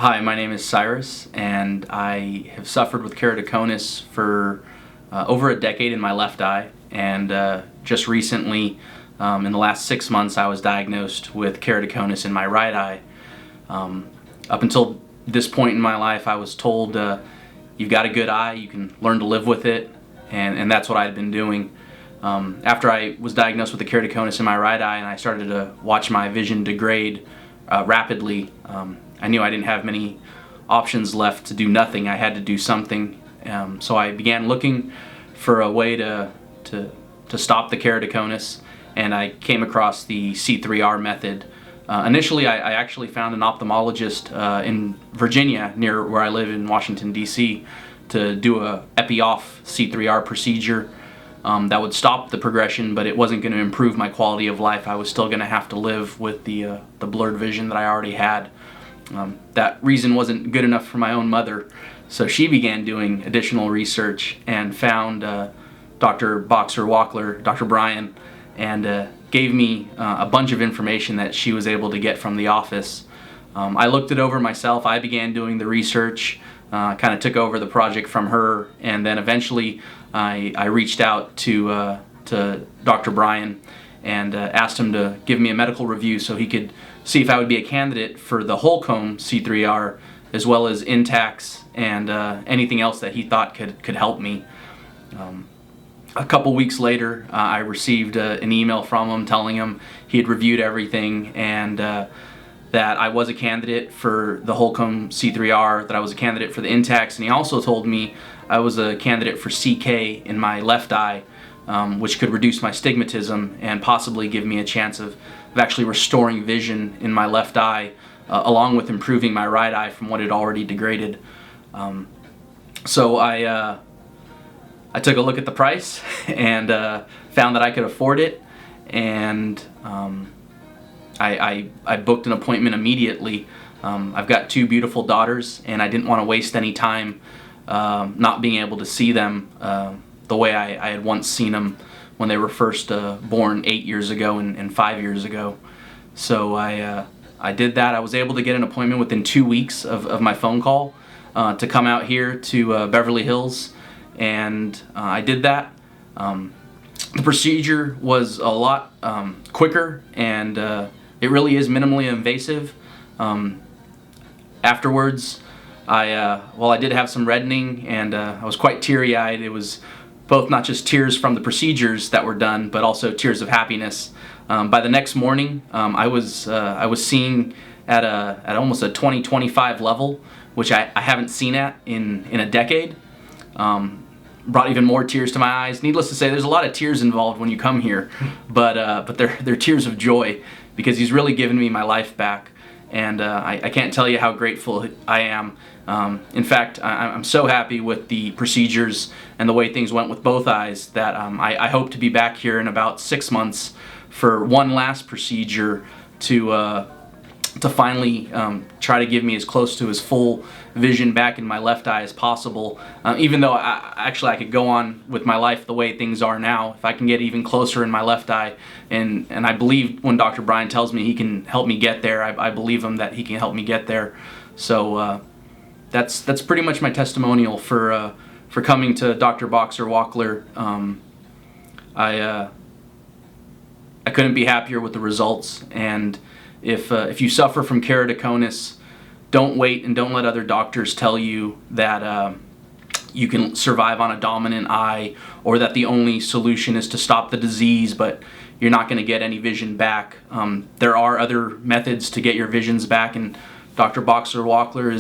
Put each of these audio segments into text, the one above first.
Hi, my name is Cyrus, and I have suffered with keratoconus for over a decade in my left eye, and just recently, in the last 6 months, I was diagnosed with keratoconus in my right eye. Up until this point in my life, I was told, you've got a good eye, you can learn to live with it, and that's what I had been doing. After I was diagnosed with the keratoconus in my right eye and I started to watch my vision degrade rapidly, I knew I didn't have many options left to do nothing. I had to do something. So I began looking for a way to stop the keratoconus, and I came across the C3R method. Initially, I actually found an ophthalmologist in Virginia, near where I live in Washington, D.C., to do a epi-off C3R procedure that would stop the progression, but it wasn't going to improve my quality of life. I was still going to have to live with the blurred vision that I already had. That reason wasn't good enough for my own mother, so she began doing additional research and found Dr. Wachler, Dr. Brian, and gave me a bunch of information that she was able to get from the office. I looked it over myself. I began doing the research, kind of took over the project from her, and then eventually I reached out to Dr. Brian and asked him to give me a medical review so he could see if I would be a candidate for the whole cone C3R, as well as Intacs and anything else that he thought could help me. A couple weeks later, I received an email from him telling him he had reviewed everything and that I was a candidate for the whole cone C3R, that I was a candidate for the Intacs, and he also told me I was a candidate for CK in my left eye, which could reduce my stigmatism and possibly give me a chance of actually restoring vision in my left eye, along with improving my right eye from what had already degraded. So I took a look at the price and found that I could afford it, and I booked an appointment immediately. I've got 2 beautiful daughters, and I didn't want to waste any time not being able to see them the way I had once seen them when they were first born 8 years ago and 5 years ago. So I did that. I was able to get an appointment within 2 weeks of my phone call to come out here to Beverly Hills, and I did that. The procedure was a lot quicker, and it really is minimally invasive. Afterwards, I did have some reddening, and I was quite teary-eyed. It was both not just tears from the procedures that were done, but also tears of happiness. By the next morning, I was seeing at almost a 20/25 level, which I haven't seen at in a decade. Brought even more tears to my eyes. Needless to say, there's a lot of tears involved when you come here, but they're tears of joy, because he's really given me my life back, and I can't tell you how grateful I am. In fact, I'm so happy with the procedures and the way things went with both eyes that I hope to be back here in about 6 months for one last procedure to finally try to give me as close to his full vision back in my left eye as possible. Even though I could go on with my life the way things are now, if I can get even closer in my left eye, and I believe when Dr. Brian tells me he can help me get there, I believe him that he can help me get there. So that's pretty much my testimonial for coming to Dr. Wachler. I couldn't be happier with the results, and if you suffer from keratoconus, don't wait and don't let other doctors tell you that you can survive on a dominant eye, or that the only solution is to stop the disease but you're not going to get any vision back. There are other methods to get your visions back, and Dr. Wachler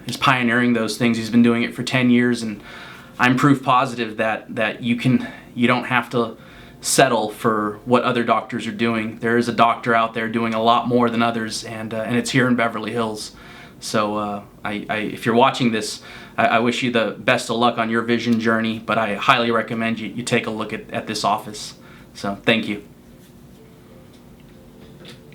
is pioneering those things. He's been doing it for 10 years, and I'm proof positive that you don't have to settle for what other doctors are doing. There is a doctor out there doing a lot more than others, and it's here in Beverly Hills. So if you're watching this, I wish you the best of luck on your vision journey, but I highly recommend you take a look at this office. So thank you.